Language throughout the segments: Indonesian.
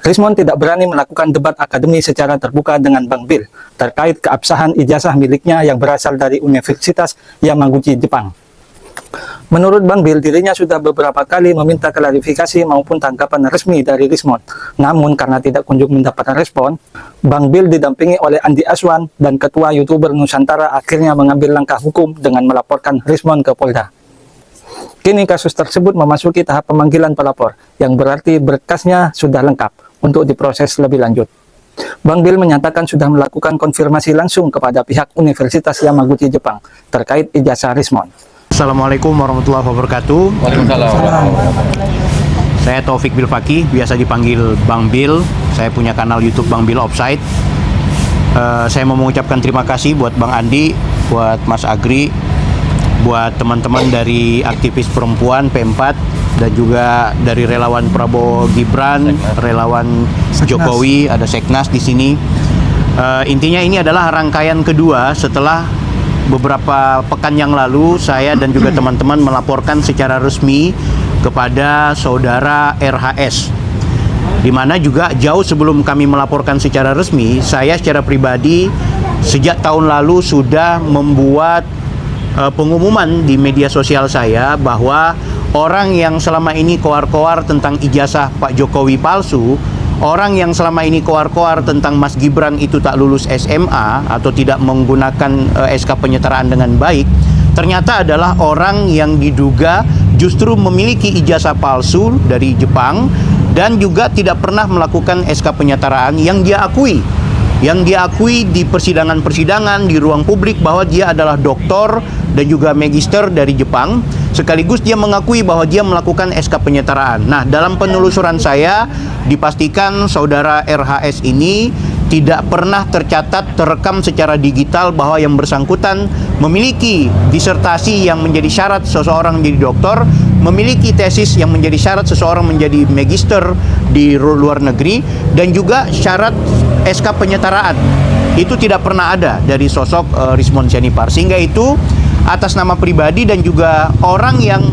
Rismond tidak berani melakukan debat akademi secara terbuka dengan Bang Bill terkait keabsahan ijazah miliknya yang berasal dari Universitas Yamaguchi, Jepang. Menurut Bang Bill, dirinya sudah beberapa kali meminta klarifikasi maupun tanggapan resmi dari Rismond. Namun karena tidak kunjung mendapatkan respon, Bang Bill didampingi oleh Andi Aswan dan Ketua YouTuber Nusantara akhirnya mengambil langkah hukum dengan melaporkan Rismond ke Polda. Kini kasus tersebut memasuki tahap pemanggilan pelapor, yang berarti berkasnya sudah lengkap untuk diproses lebih lanjut. Bang Bill menyatakan sudah melakukan konfirmasi langsung kepada pihak Universitas Yamaguchi, Jepang terkait ijazah Rismond. Assalamualaikum warahmatullahi wabarakatuh. Waalaikumsalam. Saya Taufik Bilfaki, biasa dipanggil Bang Bill. Saya punya kanal YouTube Bang Bill Offside. Saya mau mengucapkan terima kasih buat Bang Andi, buat Mas Agri, buat teman-teman dari aktivis perempuan P4 dan juga dari relawan Prabowo Gibran, relawan Jokowi, ada Seknas di sini. Intinya ini adalah rangkaian kedua setelah beberapa pekan yang lalu saya dan juga teman-teman melaporkan secara resmi kepada saudara RHS, di mana juga jauh sebelum kami melaporkan secara resmi, saya secara pribadi sejak tahun lalu sudah membuat pengumuman di media sosial saya bahwa orang yang selama ini koar-koar tentang ijazah Pak Jokowi palsu, orang yang selama ini koar-koar tentang Mas Gibran itu tak lulus SMA atau tidak menggunakan SK penyetaraan dengan baik, ternyata adalah orang yang diduga justru memiliki ijazah palsu dari Jepang dan juga tidak pernah melakukan SK penyetaraan yang dia akui. Yang dia akui di persidangan-persidangan, di ruang publik bahwa dia adalah doktor dan juga magister dari Jepang, sekaligus dia mengakui bahwa dia melakukan SK penyetaraan. Nah, dalam penelusuran saya dipastikan saudara RHS ini tidak pernah tercatat, terekam secara digital bahwa yang bersangkutan memiliki disertasi yang menjadi syarat seseorang menjadi doktor, memiliki tesis yang menjadi syarat seseorang menjadi magister di luar negeri, dan juga syarat SK penyetaraan. Itu tidak pernah ada dari sosok Rismond Sianipar. Sehingga itu atas nama pribadi dan juga orang yang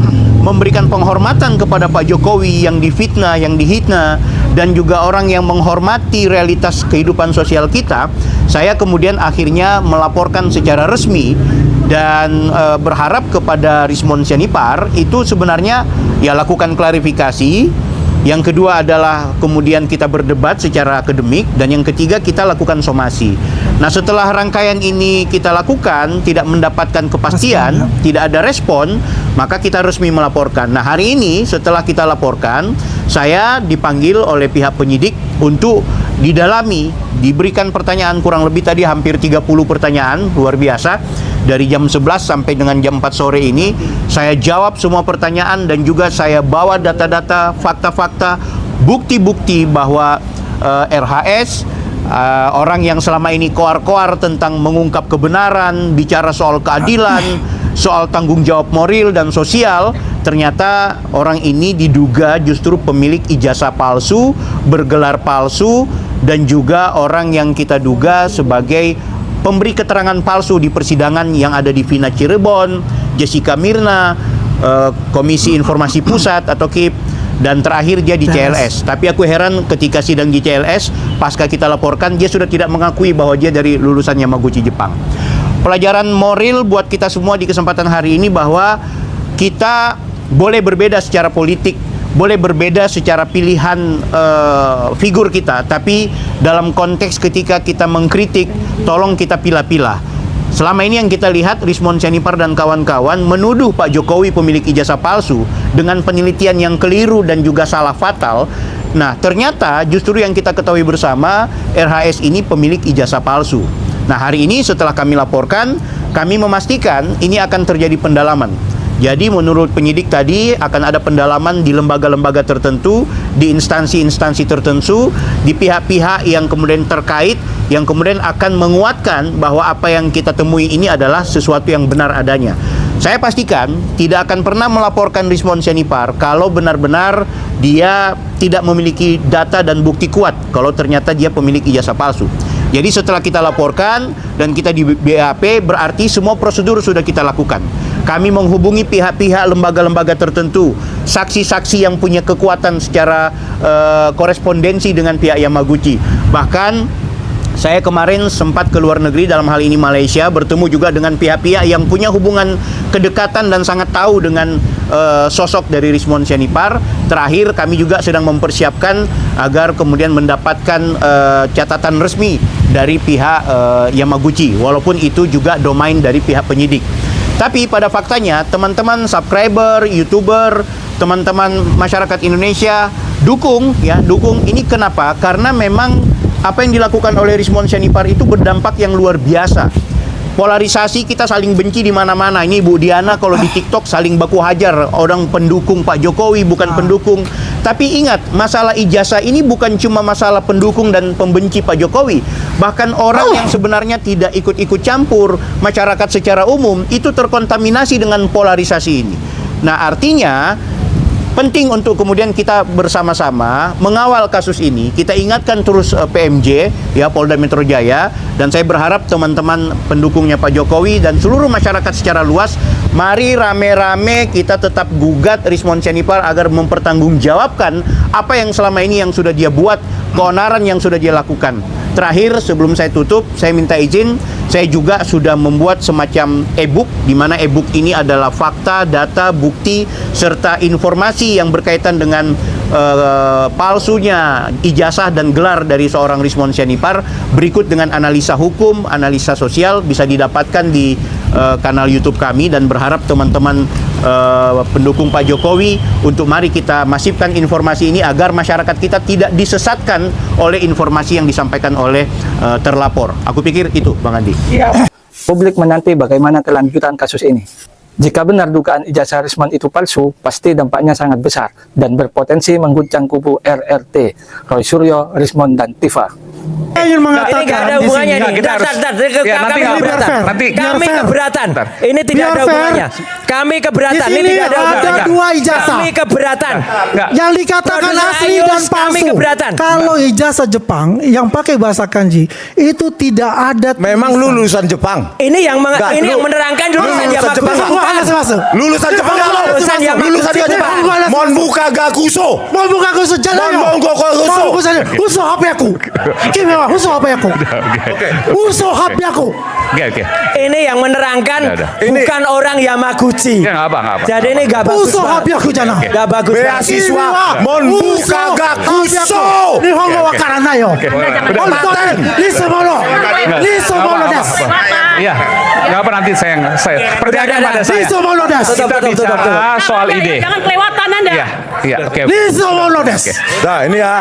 memberikan penghormatan kepada Pak Jokowi yang difitnah, yang dihina, dan juga orang yang menghormati realitas kehidupan sosial kita, saya kemudian akhirnya melaporkan secara resmi dan berharap kepada Rismond Sianipar itu sebenarnya ya lakukan klarifikasi. Yang kedua adalah kemudian kita berdebat secara akademik, dan yang ketiga kita lakukan somasi. Nah, setelah rangkaian ini kita lakukan tidak mendapatkan kepastian, tidak ada respon, maka kita resmi melaporkan. Nah, hari ini setelah kita laporkan, saya dipanggil oleh pihak penyidik untuk didalami, diberikan pertanyaan kurang lebih tadi hampir 30 pertanyaan, luar biasa. Dari jam 11 sampai dengan jam 4 sore ini saya jawab semua pertanyaan dan juga saya bawa data-data, fakta-fakta, bukti-bukti bahwa RHS, orang yang selama ini koar-koar tentang mengungkap kebenaran, bicara soal keadilan, soal tanggung jawab moral dan sosial, ternyata orang ini diduga justru pemilik ijazah palsu, bergelar palsu, dan juga orang yang kita duga sebagai pemberi keterangan palsu di persidangan yang ada di Vina Cirebon, Jessica Mirna, Komisi Informasi Pusat atau KIP, dan terakhir dia di CLS. Tapi aku heran ketika sidang di CLS, pasca kita laporkan, dia sudah tidak mengakui bahwa dia dari lulusan Yamaguchi, Jepang. Pelajaran moral buat kita semua di kesempatan hari ini bahwa kita boleh berbeda secara politik, boleh berbeda secara pilihan figur kita, tapi dalam konteks ketika kita mengkritik, tolong kita pilah-pilah. Selama ini yang kita lihat, Rismond Sianipar dan kawan-kawan menuduh Pak Jokowi pemilik ijazah palsu dengan penelitian yang keliru dan juga salah fatal. Nah, ternyata justru yang kita ketahui bersama, RHS ini pemilik ijazah palsu. Nah, hari ini setelah kami laporkan, kami memastikan ini akan terjadi pendalaman. Jadi menurut penyidik tadi akan ada pendalaman di lembaga-lembaga tertentu, di instansi-instansi tertentu, di pihak-pihak yang kemudian terkait, yang kemudian akan menguatkan bahwa apa yang kita temui ini adalah sesuatu yang benar adanya. Saya pastikan tidak akan pernah melaporkan Rismond Sianipar kalau benar-benar dia tidak memiliki data dan bukti kuat kalau ternyata dia pemilik ijazah palsu. Jadi setelah kita laporkan dan kita di BAP, berarti semua prosedur sudah kita lakukan. Kami menghubungi pihak-pihak lembaga-lembaga tertentu, saksi-saksi yang punya kekuatan secara korespondensi dengan pihak Yamaguchi. Bahkan saya kemarin sempat ke luar negeri, dalam hal ini Malaysia, bertemu juga dengan pihak-pihak yang punya hubungan kedekatan dan sangat tahu dengan sosok dari Rismond Sianipar. Terakhir kami juga sedang mempersiapkan agar kemudian mendapatkan catatan resmi dari pihak Yamaguchi, walaupun itu juga domain dari pihak penyidik. Tapi pada faktanya teman-teman subscriber, YouTuber, teman-teman masyarakat Indonesia dukung ini. Kenapa? Karena memang apa yang dilakukan oleh Rismond Sianipar itu berdampak yang luar biasa. Polarisasi, kita saling benci di mana-mana. Ini Bu Diana kalau di TikTok saling baku hajar, orang pendukung Pak Jokowi bukan pendukung. Tapi ingat, masalah ijazah ini bukan cuma masalah pendukung dan pembenci Pak Jokowi. Bahkan orang yang sebenarnya tidak ikut-ikut campur, masyarakat secara umum itu terkontaminasi dengan polarisasi ini. Nah, artinya penting untuk kemudian kita bersama-sama mengawal kasus ini. Kita ingatkan terus PMJ, ya, Polda Metro Jaya, dan saya berharap teman-teman pendukungnya Pak Jokowi dan seluruh masyarakat secara luas, mari rame-rame kita tetap gugat Rismond Sianipar agar mempertanggungjawabkan apa yang selama ini yang sudah dia buat, keonaran yang sudah dia lakukan. Terakhir, sebelum saya tutup, saya minta izin, saya juga sudah membuat semacam e-book, di mana e-book ini adalah fakta, data, bukti, serta informasi yang berkaitan dengan palsunya ijazah dan gelar dari seorang Rismond Sianipar, berikut dengan analisa hukum, analisa sosial, bisa didapatkan di kanal YouTube kami, dan berharap teman-teman pendukung Pak Jokowi untuk mari kita masifkan informasi ini agar masyarakat kita tidak disesatkan oleh informasi yang disampaikan oleh terlapor. Aku pikir itu, Bang Andi. Publik menanti bagaimana kelanjutan kasus ini. Jika benar dugaan ijazah Rismond itu palsu, pasti dampaknya sangat besar dan berpotensi mengguncang kubu RRT, Roy Suryo, Rismond, dan Tifa. Ingin mengatakan ini nggak ada hubungannya nih. Kami keberatan. Kami keberatan. Ini tidak ada hubungannya. Kami keberatan. Ini tidak ada hubungannya. Ada dua ijazah. Kami keberatan. Yang dikatakan Produser asli Ayus, dan kami palsu. keberatan. Kalau ijazah Jepang yang pakai bahasa kanji itu tidak ada. Memang lulusan Jepang. Ini yang Nggak, yang menerangkan lulusan Yamaguchi. Lulusan Jepang apa? Lulusan Yamaguchi. Lulusan Jepang. Monbuka Gakuso. Mau buka kusu jalan. Mau kusu. Uso HP aku. Kimi wa uso HP aku. Uso HP aku. Ini yang menerangkan bukan orang Yamaguchi. Ya, nggak apa. Jadi ini nggak bagus. Uso HP aku jangan. Nggak bagus. Beasiswa Monbuka Gakuso. Nihongo wakaranai yo. Paten. Nisemono. Nisemono desu. Iya, nggak apa nanti saya percayakan pada saya. Nisemono desu. Kita bicara soal ide. Jangan kelewatan Anda. Iya, oke. Nisemono desu. Nah, ini ya.